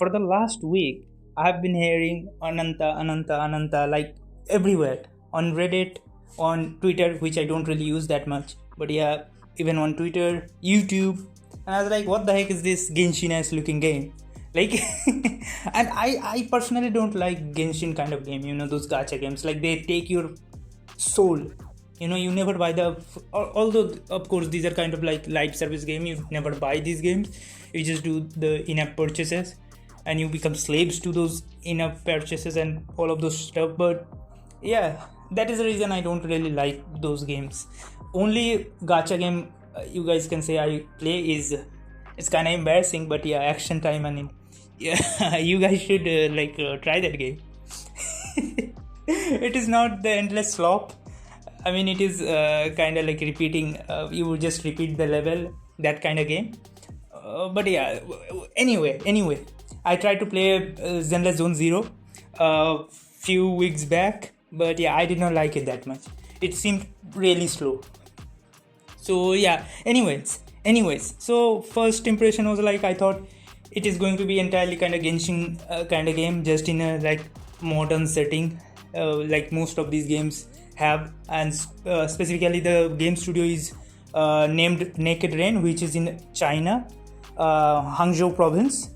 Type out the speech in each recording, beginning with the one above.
For the last week, I have been hearing Ananta like everywhere on Reddit, on Twitter, which I don't really use that much, but yeah, even on Twitter, YouTube, and I was like, what the heck is this Genshin ass looking game? Like, and I personally don't like Genshin kind of game, those gacha games, like they take your soul. You never buy although of course these are kind of like live service game, you never buy these games, you just do the in-app purchases and you become slaves to those in-app purchases and all of those stuff. But yeah, that is the reason I don't really like those games. Only gacha game you guys can say I play is, it's kind of embarrassing, but yeah, action time. And yeah, you guys should try that game. It is not the endless slop. I mean, it is kind of like repeating. You would just repeat the level, that kind of game. But yeah, anyway, I tried to play Zenless Zone Zero a few weeks back, but yeah, I did not like it that much. It seemed really slow. So yeah. Anyways. So first impression was like, I thought it is going to be entirely kind of Genshin kind of game, just in a like modern setting, like most of these games have. And specifically the game studio is named Naked Rain, which is in China, Hangzhou province.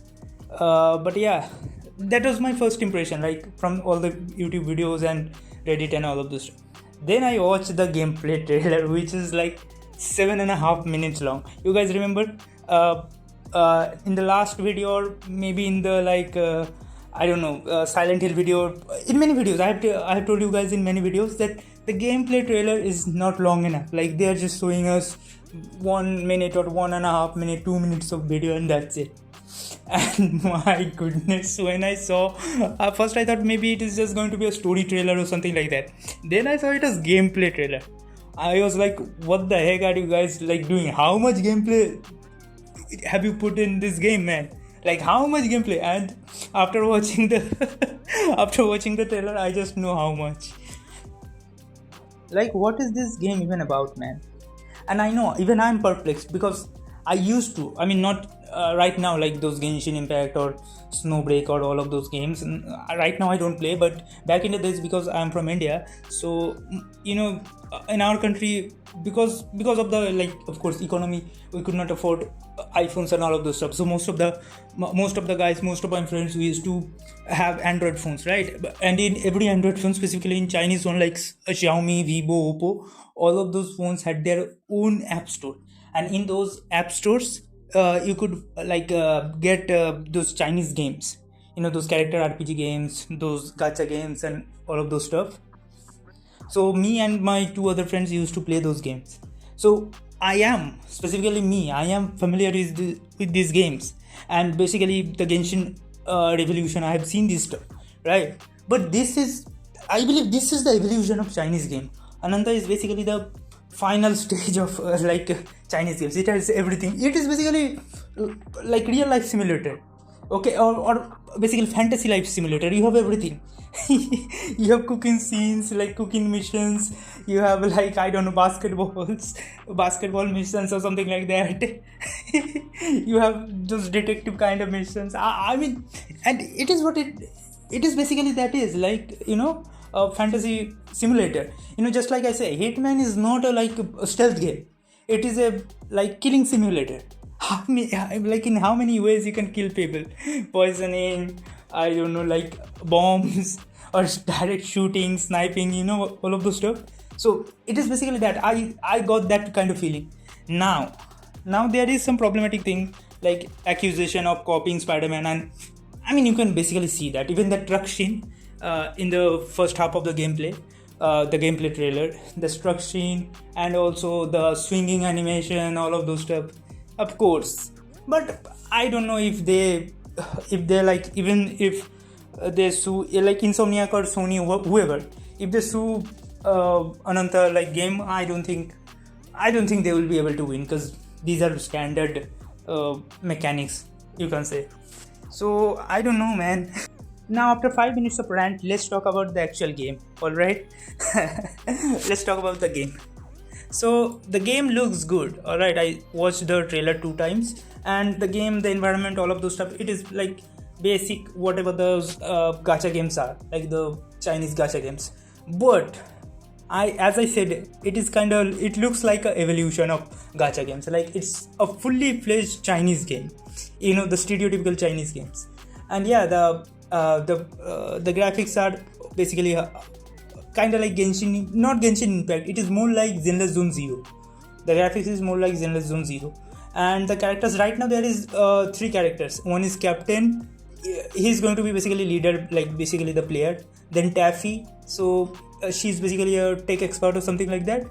But yeah, that was my first impression, like from all the YouTube videos and Reddit and all of this stuff. Then I watched the gameplay trailer, which is like 7.5 minutes long. You guys remember in the last video, or maybe in the I don't know, Silent Hill video, in many videos I have told you guys in many videos that the gameplay trailer is not long enough. Like they are just showing us 1 minute or 1.5 minute, 2 minutes of video, and that's it. And my goodness, when I saw, first I thought maybe it is just going to be a story trailer or something like that. Then I saw it as gameplay trailer. I was like, what the heck are you guys like doing? How much gameplay have you put in this game, man? Like how much gameplay? And after watching the trailer, I just know how much. Like, what is this game even about, man? And I know even I'm perplexed, because I used to, I mean, not right now, like those Genshin Impact or Snowbreak or all of those games. Right now I don't play, but back in the days, because I'm from India, so in our country, because of the, like, of course, economy, we could not afford iPhones and all of those stuff. So most of the guys, most of my friends, we used to have Android phones, right? And in every Android phone, specifically in Chinese one, like Xiaomi, Vivo, Oppo, all of those phones had their own app store. And in those app stores, you could get those Chinese games, those character RPG games, those gacha games, and all of those stuff. So me and my two other friends used to play those games. So I am familiar with these games. And basically the Genshin revolution, I have seen this stuff, right? But I believe this is the evolution of Chinese game. Ananta is basically the final stage of Chinese games. It has everything. It is basically like real life simulator, okay, or basically fantasy life simulator. You have everything. You have cooking scenes, like cooking missions. You have, like, I don't know, basketball missions or something like that. You have those detective kind of missions. I mean, and it is what it is basically. That is like, a fantasy simulator. Just like I say, Hitman is not a stealth game. It is a like killing simulator. Like in how many ways you can kill people? Poisoning, I don't know, like bombs or direct shooting, sniping, all of those stuff. So it is basically that. I got that kind of feeling. Now there is some problematic thing, like accusation of copying Spider-Man, and I mean, you can basically see that even the truck scene in the first half of the gameplay trailer, the truck scene, and also the swinging animation, all of those stuff, of course. But I don't know if they like, even if they sue, like Insomniac or Sony, whoever, if they sue Ananta like game, I don't think they will be able to win, because these are standard mechanics, you can say. So I don't know, man. Now, after 5 minutes of rant, let's talk about the actual game. Alright? Let's talk about the game. So the game looks good. Alright, I watched the trailer 2 times, and the game, the environment, all of those stuff, it is like basic whatever those gacha games are, like the Chinese gacha games. But as I said, it is kind of, it looks like a evolution of gacha games. Like it's a fully fledged Chinese game, the stereotypical Chinese games. And yeah, the graphics are basically kind of like Genshin, not Genshin Impact. It is more like Zenless Zone Zero. The graphics is more like Zenless Zone Zero. And the characters right now, there is 3 characters. One is Captain. He's going to be basically leader, like basically the player. Then Taffy, so she's basically a tech expert or something like that.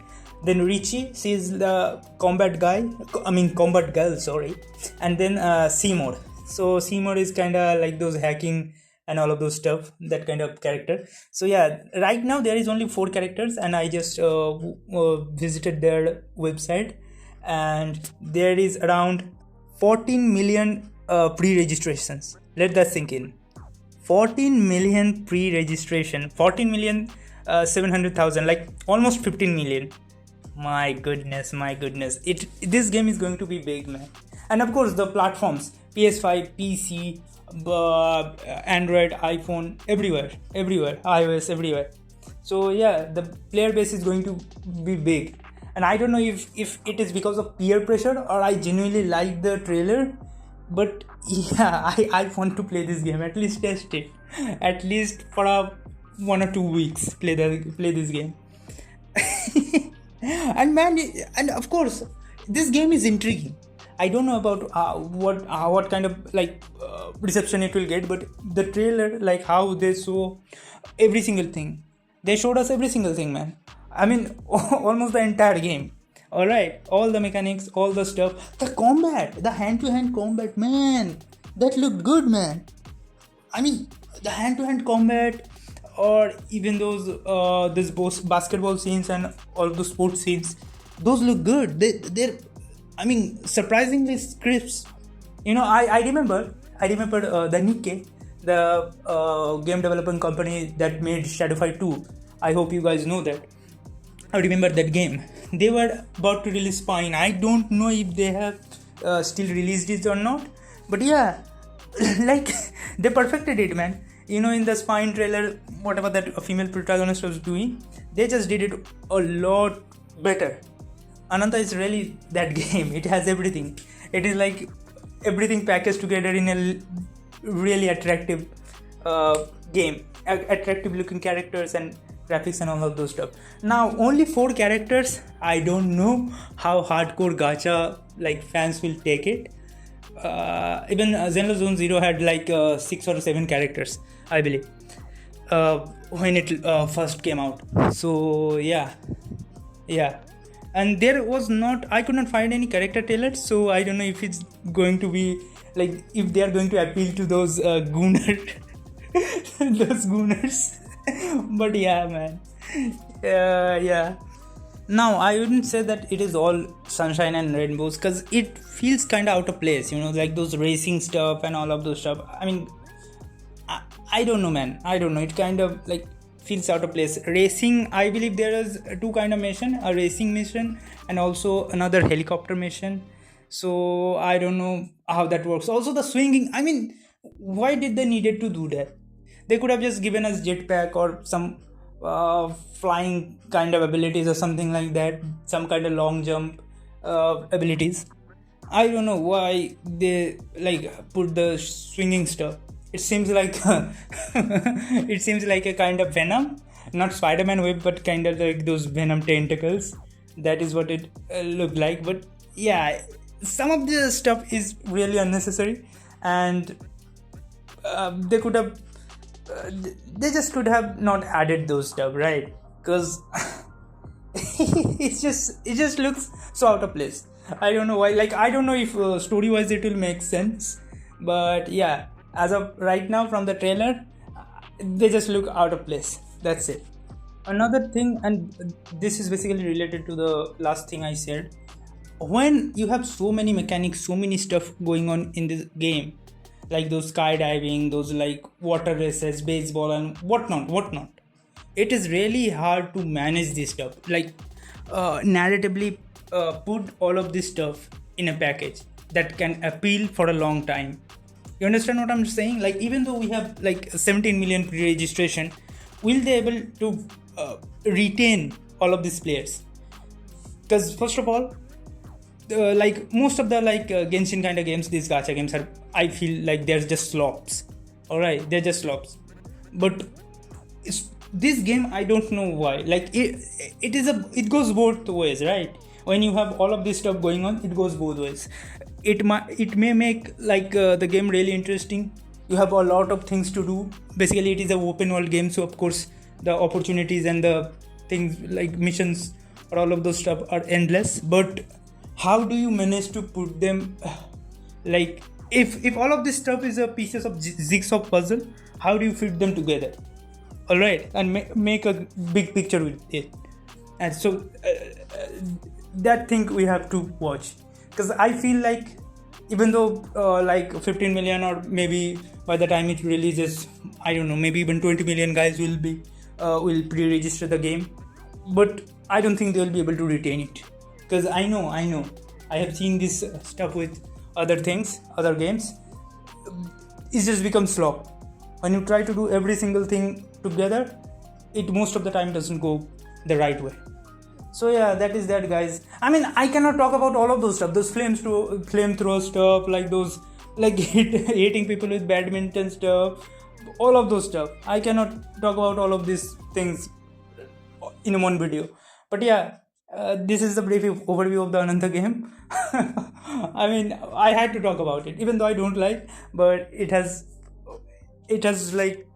Then Richie, she's the combat girl, sorry. And then Seymour. So Seymour is kind of like those hacking and all of those stuff, that kind of character. So yeah, right now there is only 4 characters, and I just visited their website, and there is around 14 million pre-registrations. Let that sink in. 14 million pre-registration, 14 million 700,000, like almost 15 million. My goodness. This game is going to be big, man. And of course the platforms, PS5, PC, Android, iPhone, everywhere, iOS, everywhere. So yeah, the player base is going to be big. And I don't know if it is because of peer pressure or I genuinely like the trailer, but yeah, I want to play this game, at least test it, at least for 1 or 2 weeks, play this game. And man, and of course this game is intriguing. I don't know about what kind of reception it will get, but the trailer, like how they show every single thing, they showed us every single thing, man. I mean, almost the entire game. All right, all the mechanics, all the stuff, the combat, the hand-to-hand combat, man, that looked good, man. I mean, the hand-to-hand combat, or even those this basketball scenes and all the sports scenes, those look good. They're I mean, surprisingly crisp. I remember the Nikkei, the game development company that made Shadowfire 2. I hope you guys know that. I remember that game. They were about to release Spine. I don't know if they have still released it or not. But yeah, like they perfected it, man. In the Spine trailer, whatever that female protagonist was doing, they just did it a lot better. Ananta is really that game. It has everything. It is like everything packaged together in a really attractive game. Attractive looking characters and graphics and all of those stuff. Now only 4 characters. I don't know how hardcore gacha fans will take it. Even Zenless Zone Zero had 6 or 7 characters, I believe, when it first came out. So yeah. And I could not find any character trailers, so I don't know if it's going to be if they are going to appeal to those gooners. But yeah, man. Yeah. Now, I wouldn't say that it is all sunshine and rainbows, because it feels kind of out of place, like those racing stuff and all of those stuff. I mean, I don't know, man. I don't know. It kind of feels out of place. Racing, I believe there is 2 kind of mission, a racing mission and also another helicopter mission. So I don't know how that works. Also the swinging, I mean, why did they needed to do that? They could have just given us jetpack or some flying kind of abilities or something like that, some kind of long jump abilities. I don't know why they put the swinging stuff. It seems like a kind of Venom, not Spider-Man web, but kind of like those Venom tentacles. That is what it looked like. But yeah, some of the stuff is really unnecessary, and they could have, they just could have not added those stuff, right? Because it just looks so out of place. I don't know why. I don't know if story-wise it will make sense, but yeah. As of right now, from the trailer, they just look out of place. That's it. Another thing, and this is basically related to the last thing I said. When you have so many mechanics, so many stuff going on in this game, like those skydiving, those water races, baseball, and whatnot, it is really hard to manage this stuff. Narratively put all of this stuff in a package that can appeal for a long time. You understand what I'm saying? Like, even though we have like 17 million pre-registration, will they able to retain all of these players? Because first of all, like most of the like Genshin kind of games, these gacha games are, I feel like they're just slops. All right, they're just slops. But this game, I don't know why. Like it goes both ways, right? When you have all of this stuff going on, it goes both ways. It may make like the game really interesting. You have a lot of things to do. Basically, it is an open world game, so of course the opportunities and the things like missions or all of those stuff are endless. But how do you manage to put them like if all of this stuff is a pieces of jigsaw puzzle, how do you fit them together? All right, and make a big picture with it. And so that thing we have to watch, because I feel like even though like 15 million, or maybe by the time it releases, I don't know, maybe even 20 million guys will pre-register the game, but I don't think they will be able to retain it, because I know I have seen this stuff with other things, other games. It just becomes slop. When you try to do every single thing together, it most of the time doesn't go the right way. So yeah, that is that, guys. I mean, I cannot talk about all of those stuff, those flamethrower stuff, like those like hating people with badminton stuff, all of those stuff. I cannot talk about all of these things in one video. But yeah, this is the brief overview of the Ananta game. I mean, I had to talk about it, even though I don't like, but it has like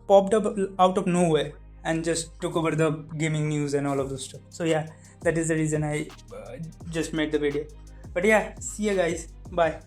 popped up out of nowhere and just took over the gaming news and all of those stuff. So yeah, that is the reason I just made the video. But yeah, see you guys. Bye.